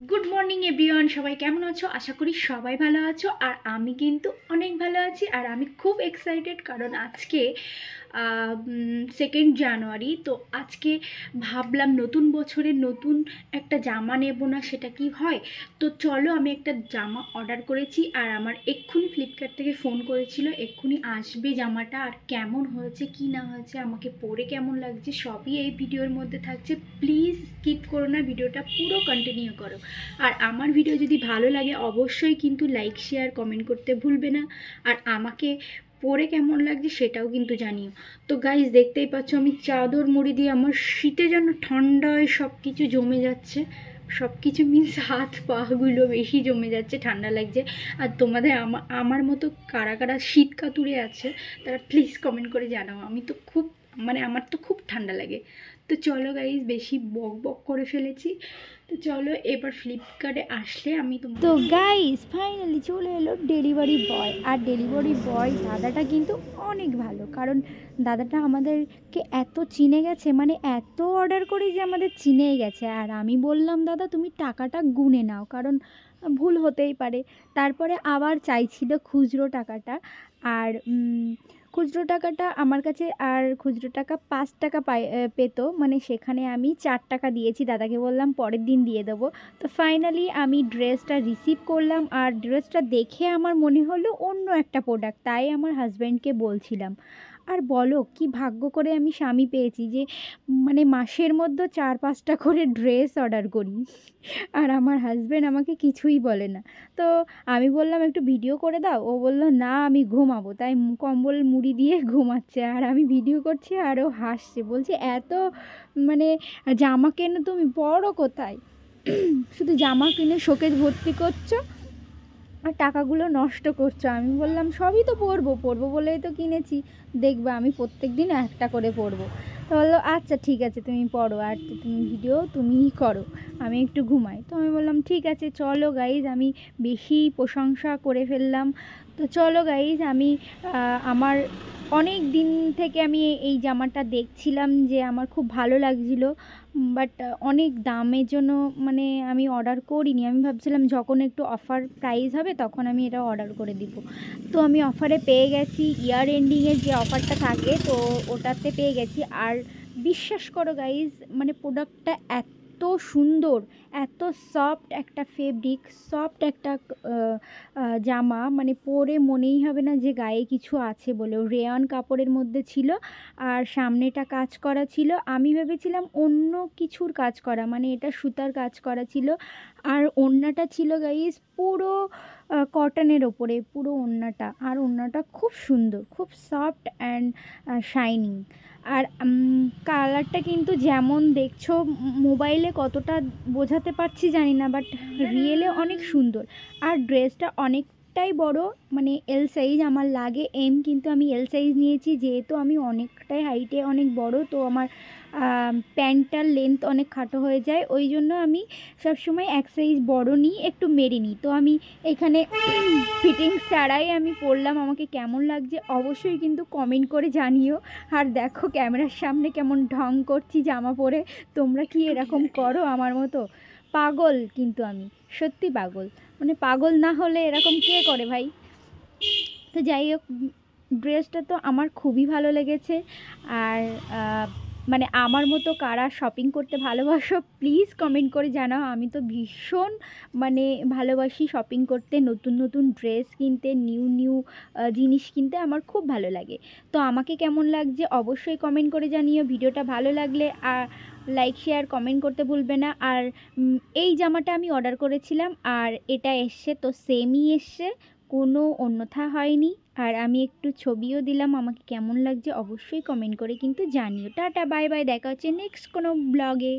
Good morning everyone, সবাই কেমন আছো? আশা করি সবাই ভালো আছো। আর আমি কিন্তু অনেক ভালো আছি। আর আমি খুব এক্সাইটেড কারণ আজকে 2 জানুয়ারি। তো আজকে ভাবলাম নতুন বছরে নতুন একটা জামা নেব না, সেটা কি হয়? তো চলো, আমি একটা জামা অর্ডার করেছি আর আমার এক্ষুনি ফ্লিপকার্ট থেকে ফোন করেছিল, এক্ষুনি আসবে জামাটা। আর কেমন হয়েছে কি না হয়েছে, আমাকে পরে কেমন লাগছে, সবই এই ভিডিওর মধ্যে থাকছে। প্লিজ স্কিপ করো না, ভিডিওটা পুরো কন্টিনিউ করো। আর আমার ভিডিও যদি ভালো লাগে অবশ্যই কিন্তু লাইক শেয়ার কমেন্ট করতে ভুলবে না। আর আমাকে পরে কেমন লাগছে সেটাও কিন্তু জানিও। তো গাইজ, দেখতেই পাচ্ছ আমি চাদর মুড়ি দিয়ে, আমার শীতে যেন ঠান্ডায় সব কিছু জমে যাচ্ছে। সব কিছু মিন্স হাত পাগুলো বেশি জমে যাচ্ছে, ঠান্ডা লাগছে। আর তোমাদের আমার মতো কারা কারা শীত কাতুরে আছে তারা প্লিজ কমেন্ট করে জানাও। আমি তো খুব আমার তো খুব ঠান্ডা লাগে। তো চলো গাইজ, বেশি বক বক করে ফেলেছি। তো চলো এবার ফ্লিপকার্টে আসলে আমি তো গাইস ফাইনালি চলে এলো ডেলিভারি বয়। আর ডেলিভারি বয় দাদাটা কিন্তু অনেক ভালো, কারণ দাদাটা আমাদেরকে এত চিনে গেছে, মানে এত অর্ডার করি যে আমাদের চিনেই গেছে। আর আমি বললাম, দাদা তুমি টাকাটা গুনে নাও, কারণ ভুল হতেই পারে। তারপরে আবার চাইছিল খুচরো টাকাটা। আর খুচরো টাকাটা আমার কাছে, আর খুচরো টাকা 5 টাকা পেত, মানে সেখানে আমি 4 টাকা দিয়েছি, দাদাকে বললাম পরের দিন দিয়ে দেবো। তো ফাইনালি আমি ড্রেসটা রিসিভ করলাম, আর ড্রেসটা দেখে আমার মনে হলো অন্য একটা প্রোডাক্ট, তাই আমার হাজব্যান্ডকে বলছিলাম। আর বলো কি ভাগ্য করে আমি স্বামী পেয়েছি যে মানে মাসের মধ্যে 4-5টা করে ড্রেস অর্ডার করি, আর আমার হাজব্যান্ড আমাকে কিছুই বলে না। তো আমি বললাম একটু ভিডিও করে দাও, ও বললো না আমি ঘুমাবো, তাই কম্বল মুড়ি দিয়ে ঘুমাচ্ছে, আর আমি ভিডিও করছি আর ও হাসছে, বলছে এত মানে জামা কেন তুমি, পরো কোথায়? শুধু জামা কিনে শোকেস ভর্তি করছো আর টাকাগুলো নষ্ট করছো। আমি বললাম সবই তো পরবো, পরবো বলেই তো কিনেছি, দেখবে আমি প্রত্যেক দিন একটা করে পরবো। তো বললো আচ্ছা ঠিক আছে তুমি পড়ো, আর তুমি ভিডিও তুমিই করো, আমি একটু ঘুমাই। তো আমি বললাম ঠিক আছে চলো গাইজ, আমি বেশি প্রশংসা করে ফেললাম। তো চলো গাইজ, আমি আমার অনেক দিন থেকে আমি এই জামাটা দেখছিলাম যে আমার খুব ভালো লাগছিলো, বাট অনেক দামের জন্য মানে আমি অর্ডার করিনি। আমি ভাবছিলাম যখন একটু অফার প্রাইস হবে তখন আমি এটা অর্ডার করে দিব। তো আমি অফারে পেয়ে গেছি, ইয়ার এন্ডিংয়ের যে অফারটা থাকে তো ওটাতে পেয়ে গেছি। আর বিশ্বাস করো গাইজ, মানে প্রোডাক্টটা এত সুন্দর, এত সফট একটা ফেব্রিক, সফট একটা জামা, মানে পরে মনেই হবে না যে গায়ে কিছু আছে বলে। রেয়ন কাপড়ের মধ্যে ছিল, আর সামনেটা কাজ করা ছিল। আমি ভেবেছিলাম অন্য কিছুর কাজ করা, মানে এটা সুতার কাজ করা ছিল। আর ওড়নাটা ছিল গাইস পুরো কটনের ওপরে, পুরো ওড়নাটা। আর ওড়নাটা খুব সুন্দর, খুব সফট অ্যান্ড শাইনিং। আর কালারটা কিন্তু যেমন দেখছো মোবাইলে কতটা বোঝাতে পারছি জানি না, বাট রিয়েলে অনেক সুন্দর। আর ড্রেসটা অনেকটাই বড়, মানে এল সাইজ আমার লাগে এম, কিন্তু আমি এল সাইজ নিয়েছি যেহেতু আমি অনেকটাই হাইটে অনেক বড়, তো আমার প্যান্টটার লেন্থ অনেক খাটো হয়ে যায়, ওই জন্য আমি সবসময় এক সাইজ বড় নিই, একটু মেরে নিই। তো আমি এখানে ফিটিংস ছাড়াই আমি পরলাম, আমাকে কেমন লাগছে অবশ্যই কিন্তু কমেন্ট করে জানিও। আর দেখো ক্যামেরার সামনে কেমন ঢং করছি জামা পরে, তোমরা কি এরকম করো আমার মতো? পাগল কিন্তু আমি, সত্যি পাগল, মানে পাগল না হলে এরকম কে করে ভাই? তো যাই হোক, ড্রেসটা তো আমার খুবই ভালো লেগেছে। আর মানে আমার মতো কারা শপিং করতে ভালোবাসো প্লিজ কমেন্ট করে জানাও। আমি তো ভীষণ মানে ভালোবাসি শপিং করতে, নতুন নতুন ড্রেস কিনতে, নিউ নিউ জিনিস কিনতে আমার খুব ভালো লাগে। তো আমাকে কেমন লাগছে অবশ্যই কমেন্ট করে জানিও। ভিডিওটা ভালো লাগলে আর লাইক শেয়ার কমেন্ট করতে ভুলবে না। আর এই জামাটা আমি অর্ডার করেছিলাম আর এটা এসছে তো সেমই এসছে, কোনো অন্যথা হয়নি। আর আমি একটু ছবিও দিলাম, আমাকে কেমন লাগছে অবশ্যই কমেন্ট করে কিন্তু জানিও। টাটা বাই বাই, দেখা হচ্ছে নেক্সট কোনো ব্লগে।